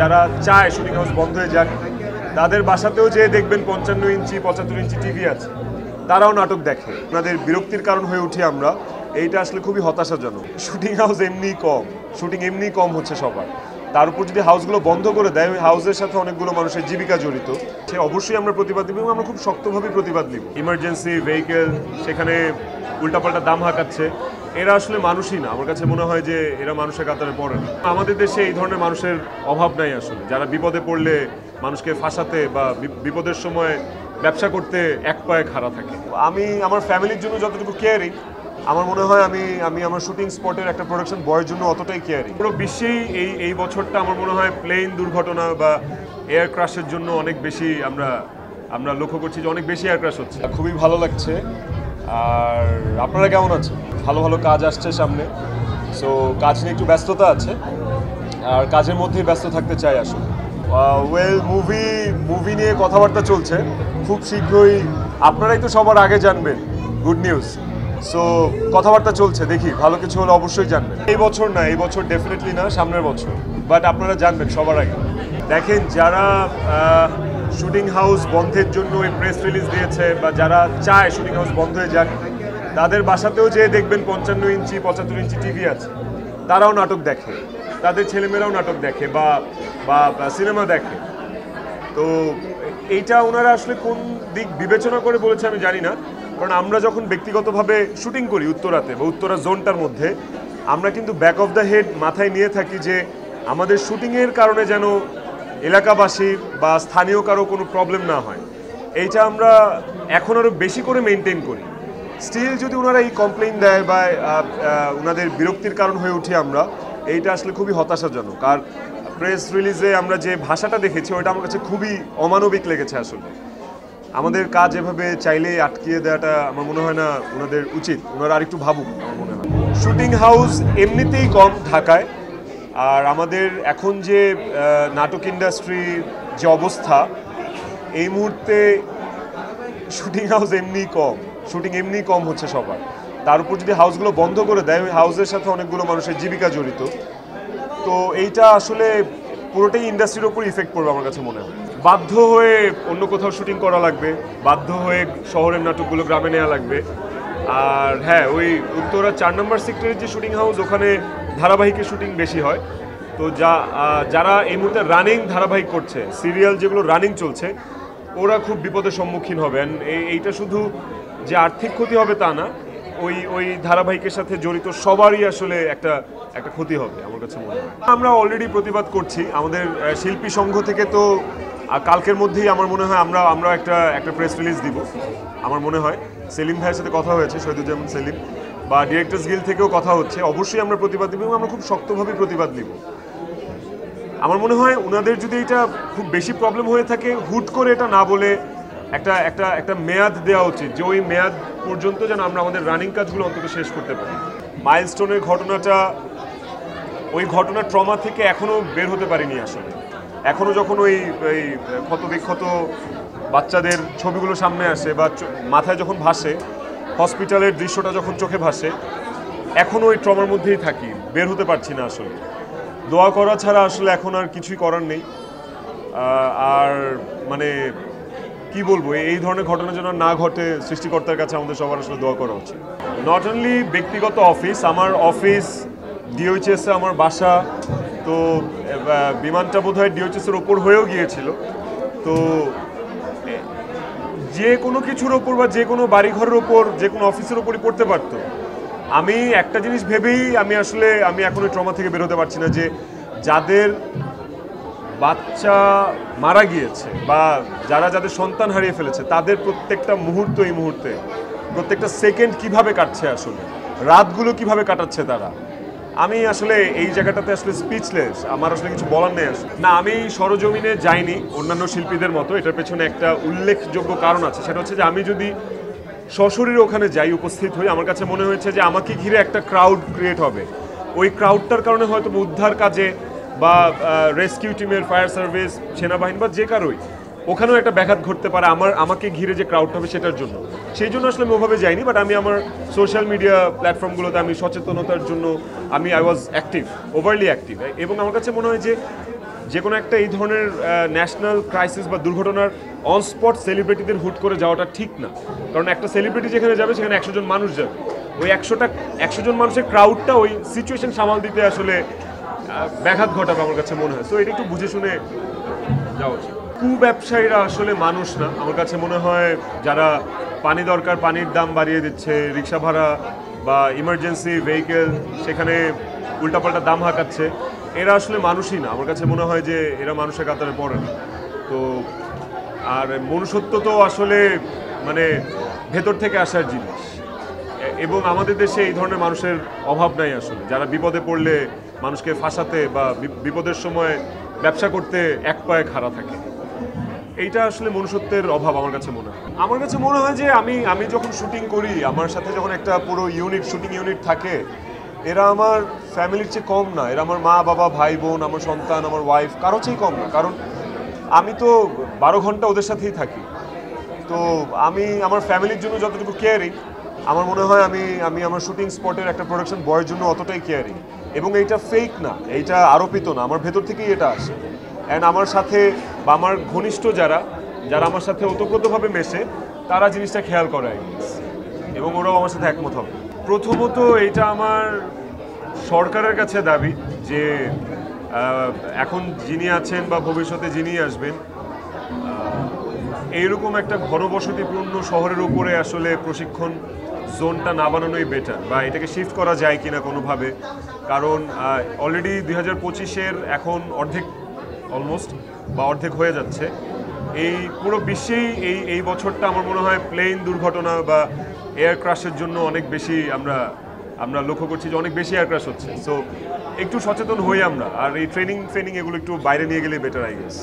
যারা চায় shooting house বন্ধ হয়ে যাক, তাদের বাসাতেও যে দেখবেন 55 ইঞ্চি 75 ইঞ্চি টিভি আছে, তারাও নাটক দেখে। আপনাদের বিরক্তির কারণ হয়ে উঠি আমরা, এইটা আসলে খুবই হতাশাজনক। শুটিং হাউস এমনিই কম হচ্ছে সবার, তার উপর যদি হাউসগুলো বন্ধ করে দেয়, ওই হাউসের সাথে অনেকগুলো মানুষের জীবিকা জড়িত, সে অবশ্যই আমরা প্রতিবাদ দিব এবং আমরা খুব শক্তভাবে প্রতিবাদ দিব। ইমার্জেন্সি ভেহিকেল সেখানে উল্টাপাল্টা দাম হাঁকাচ্ছে, এরা আসলে মানুষই না। আমার কাছে মনে হয় যে এরা মানুষের কাতারে পড়ে না। আমাদের দেশে এই ধরনের মানুষের অভাব নাই আসলে, যারা বিপদে পড়লে মানুষকে ফাঁসাতে বা বিপদের সময় ব্যবসা করতে এক পায়ে খাড়া থাকে। আমি আমার ফ্যামিলির জন্য যতটুকু কেয়ারিং, আমার মনে হয় আমি আমার শুটিং স্পটের একটা প্রোডাকশন বয়ের জন্য অতটাই কেয়ারিং। পুরো বিশ্বেই এই বছরটা আমার মনে হয় প্লেন দুর্ঘটনা বা এয়ার ক্রাশের জন্য অনেক বেশি আমরা লক্ষ্য করছি যে অনেক বেশি এয়ার ক্রাশ হচ্ছে। খুবই ভালো লাগছে। আর আপনারা কেমন আছেন? ভালো কাজ আসছে সামনে, সো কাজ নিয়ে একটু ব্যস্ততা আছে, আর কাজের মধ্যেই ব্যস্ত থাকতে চাই আসলে। মুভি নিয়ে কথাবার্তা চলছে, খুব শীঘ্রই আপনারাই তো সবার আগে জানবেন গুড নিউজ। সো কথাবার্তা চলছে, দেখি ভালো কিছু হলে অবশ্যই জানবেন। এই বছর ডেফিনেটলি না, সামনের বছর, বাট আপনারা জানবেন সবার আগে। দেখেন, যারা শুটিং হাউস বন্ধের জন্য এই প্রেস রিলিজ দিয়েছে বা যারা চায় শুটিং হাউস বন্ধ হয়ে যাক, তাদের বাসাতেও যে দেখবেন 55 ইঞ্চি 75 ইঞ্চি টিভি আছে, তারাও নাটক দেখে, তাদের ছেলেমেয়েরাও নাটক দেখে বা সিনেমা দেখে। তো এইটা ওনারা আসলে কোন দিক বিবেচনা করে বলেছে আমি জানি না, কারণ আমরা যখন ব্যক্তিগতভাবে শুটিং করি উত্তরাতে বা উত্তরা জোনটার মধ্যে, আমরা কিন্তু ব্যাক অফ দ্য হেড মাথায় নিয়ে থাকি যে আমাদের শুটিংয়ের কারণে যেন এলাকাবাসীর বা স্থানীয় কারো কোনো প্রবলেম না হয়। এইটা আমরা এখন আরও বেশি করে মেনটেন করি। স্টিল যদি ওনারা এই কমপ্লেইন দেয় বা ওনাদের বিরক্তির কারণ হয়ে উঠি আমরা, এইটা আসলে খুবই হতাশাজনক। আর প্রেস রিলিজে আমরা যে ভাষাটা দেখেছি, ওইটা আমার কাছে খুবই অমানবিক লেগেছে আসলে। আমাদের কাজ এভাবে চাইলেই আটকিয়ে দেওয়াটা আমার মনে হয় না ওনাদের উচিত। ওনারা আরেকটু ভাবুক আমার মনে হয়। শুটিং হাউস এমনিতেই কম ঢাকায়, আর আমাদের এখন যে নাটক ইন্ডাস্ট্রির যে অবস্থা, এই মুহূর্তে শুটিং হাউস এমনিই কম হচ্ছে সবার, তার উপর যদি হাউসগুলো বন্ধ করে দেয়, ওই হাউসের সাথে অনেকগুলো মানুষের জীবিকা জড়িত। তো এইটা আসলে পুরোটাই ইন্ডাস্ট্রির ওপর ইফেক্ট পড়বে আমার কাছে মনে হয়। বাধ্য হয়ে অন্য কোথাও শুটিং করা লাগবে, বাধ্য হয়ে শহরের নাটকগুলো গ্রামে নেওয়া লাগবে। আর হ্যাঁ, ওই উত্তরা 4 নম্বর সেক্টরের যে শুটিং হাউস, ওখানে ধারাবাহিকের শুটিং বেশি হয়। তো যারা এই মুহূর্তে রানিং ধারাবাহিক করছে, সিরিয়াল যেগুলো রানিং চলছে, ওরা খুব বিপদের সম্মুখীন হবেন। এইটা শুধু যে আর্থিক ক্ষতি হবে তা না, ওই ধারাবাহিকের সাথে জড়িত সবারই আসলে একটা ক্ষতি হবে আমার কাছে মনে হয়। আমরা অলরেডি প্রতিবাদ করছি। আমাদের শিল্পী সংঘ থেকে তো কালকের মধ্যেই আমার মনে হয় আমরা একটা প্রেস রিলিজ দিব। আমার মনে হয় সেলিম ভাইয়ের সাথে কথা হয়েছে, শহীদুজ্জামান সেলিম, বা ডিরেক্টর্স গিল্ড থেকেও কথা হচ্ছে। অবশ্যই আমরা প্রতিবাদ দিব এবং আমরা খুব শক্তভাবে প্রতিবাদ দিব। আমার মনে হয় ওনাদের যদি এটা খুব বেশি প্রবলেম হয়ে থাকে, হুট করে এটা না বলে একটা মেয়াদ দেওয়া উচিত, যে ওই মেয়াদ পর্যন্ত যেন আমরা আমাদের রানিং কাজগুলো অন্তত শেষ করতে পারি। মাইলস্টোনের ঘটনাটা, ওই ঘটনার ট্রমা থেকে এখনও বের হতে পারিনি আসলে। এখনও যখন ওই ক্ষতবিক্ষত বাচ্চাদের ছবিগুলো সামনে আসে বা মাথায় যখন ভাসে, হসপিটালের দৃশ্যটা যখন চোখে ভাসে, এখনও ওই ট্রমার মধ্যেই থাকি, বের হতে পারছি না আসলে। দোয়া করা ছাড়া আসলে এখন আর কিছুই করার নেই। আর মানে কি বলবো, এই ধরনের ঘটনা যেন না ঘটে, সৃষ্টিকর্তার কাছে আমাদের সবার আসলে দোয়া করা উচিত। নট অনলি ব্যক্তিগত অফিস, আমার অফিস ডিওএইচএসে আমার বাসা, তো বিমানটা বোধহয় ডিওএইচএসের ওপর হয়েও গিয়েছিল। তো যে কোনো কিছুর ওপর বা যে কোনো বাড়িঘরের ওপর, যে কোনো অফিসের ওপরই পড়তে পারতো। আমি একটা জিনিস ভেবেই আমি এখন ওই ট্রমা থেকে বেরোতে পারছি না, যে যাদের বাচ্চা মারা গিয়েছে বা যাদের সন্তান হারিয়ে ফেলেছে, তাদের প্রত্যেকটা মুহূর্ত, এই মুহূর্তে প্রত্যেকটা সেকেন্ড কিভাবে কাটছে, আসলে রাতগুলো কিভাবে কাটাচ্ছে তারা। আমি আসলে এই জায়গাটাতে আসলে স্পিচলেস, আমার আসলে কিছু বলার নেই আসলে। না, আমি সরজমিনে যাইনি অন্যান্য শিল্পীদের মতো। এটার পেছনে একটা উল্লেখযোগ্য কারণ আছে, সেটা হচ্ছে যে আমি যদি সশরীরে ওখানে যাই, উপস্থিত হই, আমার কাছে মনে হয়েছে যে আমাকে ঘিরে একটা ক্রাউড ক্রিয়েট হবে। ওই ক্রাউডটার কারণে হয়তো উদ্ধার কাজে বা রেস্কিউ টিমের, ফায়ার সার্ভিস, সেনাবাহিনী বা যে কারোই ওখানেও একটা ব্যাঘাত ঘটতে পারে আমাকে ঘিরে যে ক্রাউড হবে সেটার জন্য। সেই জন্য আসলে আমি ওভাবে যাইনি, বাট আমি আমার সোশ্যাল মিডিয়া প্ল্যাটফর্মগুলোতে আমি সচেতনতার জন্য I was active, overlay active. এবং আমার কাছে মনে হয় যে যে কোনো একটা এই ধরনের ন্যাশনাল ক্রাইসিস বা দুর্ঘটনার অন স্পট সেলিব্রিটিদের হুট করে যাওয়াটা ঠিক না, কারণ একটা সেলিব্রিটি যেখানে যাবে সেখানে 100 জন মানুষ যাবে, ওই 100 জন মানুষের ক্রাউডটা ওই সিচুয়েশন সামাল দিতে আসলে ব্যাঘাত ঘটাবে আমার কাছে মনে হয়। সো এটা একটু বুঝে শুনে যাওয়া উচিত। ব্যবসায়ীরা আসলে মানুষ না, আমার কাছে মনে হয় যারা পানি দরকার পানির দাম বাড়িয়ে দিচ্ছে, রিক্সা ভাড়া বা ইমার্জেন্সি ভেহিকেল সেখানে উল্টাপাল্টা দাম হাঁকাচ্ছে, এরা আসলে মানুষই না। আমার কাছে মনে হয় যে এরা মানুষের কাতারে পড়ে না। তো আর মনুষ্যত্ব তো আসলে মানে ভেতর থেকে আসার জিনিস, এবং আমাদের দেশে এই ধরনের মানুষের অভাব নাই আসলে, যারা বিপদে পড়লে মানুষকে ফাঁসাতে বা বিপদের সময় ব্যবসা করতে এক পায়ে খাড়া থাকে। এইটা আসলে মনুষ্যত্বের অভাব আমার কাছে মনে হয়। আমার কাছে মনে হয় যে আমি যখন শুটিং করি, আমার সাথে যখন একটা পুরো শুটিং ইউনিট থাকে, এরা আমার ফ্যামিলির চেয়ে কম না। এরা আমার মা বাবা ভাই বোন, আমার সন্তান, আমার ওয়াইফ, কারো চেয়ে কম না। কারণ আমি তো 12 ঘন্টা ওদের সাথেই থাকি। তো আমি আমার ফ্যামিলির জন্য যতটুকু কেয়ারিং, আমার মনে হয় আমি আমার শুটিং স্পটের একটা প্রোডাকশন বয়ের জন্য অতটাই কেয়ারিং। এবং এইটা ফেক না, এইটা আরোপিত না, আমার ভেতর থেকেই এটা আসে। অ্যান্ড আমার সাথে বা আমার ঘনিষ্ঠ যারা আমার সাথে ওতপ্রোতভাবে মেশে, তারা জিনিসটা খেয়াল করে এবং ওরাও আমার সাথে একমত হবে। প্রথমত এটা আমার সরকারের কাছে দাবি যে এখন যিনি আছেন বা ভবিষ্যতে যিনি আসবেন, এইরকম একটা ঘনবসতিপূর্ণ শহরের উপরে আসলে প্রশিক্ষণ জোনটা না বানানোই বেটার, বা এটাকে শিফট করা যায় কিনা কোনোভাবে। কারণ অলরেডি 2025-এর এখন অলমোস্ট অর্ধেক হয়ে যাচ্ছে। এই পুরো বিশ্বেই এই বছরটা আমার মনে হয় প্লেন দুর্ঘটনা বা এয়ার ক্রাশের জন্য অনেক বেশি আমরা লক্ষ্য করছি যে অনেক বেশি এয়ার ক্রাশ হচ্ছে। সো একটু সচেতন হই আমরা, আর এই ট্রেনিং এগুলো একটু বাইরে নিয়ে গেলে বেটার আই গেস।